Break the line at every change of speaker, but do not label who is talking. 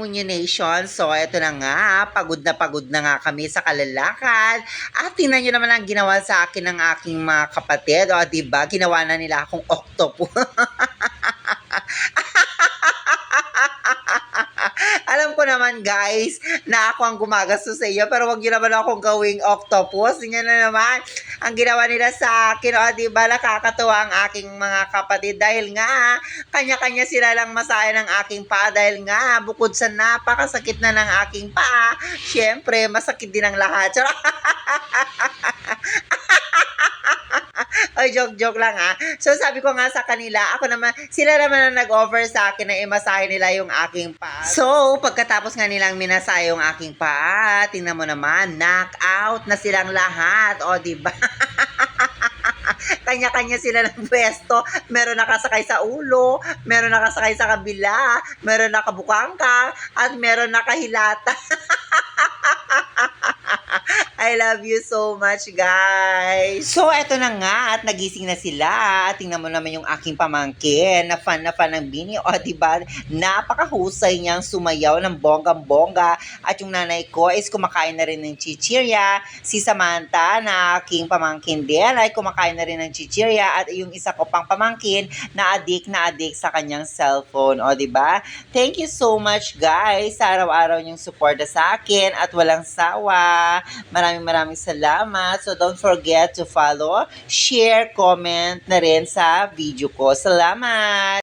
Demonyo Nation. So, eto na nga, pagod na nga kami sa kalalakad. At tingnan nyo naman ang ginawa sa akin ng aking mga kapatid. O, diba? Ginawa na nila akong octopus. Alam ko naman guys na ako ang gumagastos sa inyo, pero wag niyo naman akong gawing octopus. Yun na naman ang ginawa nila sa akin. O diba, nakakatuwa ang aking mga kapatid dahil nga kanya-kanya sila lang masaya ng aking paa dahil nga bukod sa napakasakit na ng aking paa, syempre masakit din ang lahat. Ay, joke lang ha. So, sabi ko nga sa kanila, sila naman ang nag-offer sa akin na imasahe nila yung aking paa. So, pagkatapos nga nilang minasahe yung aking paa, tingnan mo naman, knockout na silang lahat. O, diba? Kanya-kanya sila ng pwesto. Meron nakasakay sa ulo, meron nakasakay sa kabila, meron nakabukangkang, at meron nakahilata. I love you so much, guys. So, eto na nga at nagising na sila. At tingnan mo naman yung aking pamangkin na fan ng Bini. O, diba? Napakahusay niyang sumayaw ng bonggang-bongga. At yung nanay ko is kumakain na rin ng chichirya. Si Samantha na aking pamangkin din ay kumakain na rin ng chichirya. At yung isa ko pang pamangkin na adik sa kanyang cellphone. O, diba? Thank you so much, guys, sa araw-araw niyong suporta sa akin at walang sawa. Maraming salamat. So don't forget to follow, share, comment na rin sa video ko. Salamat!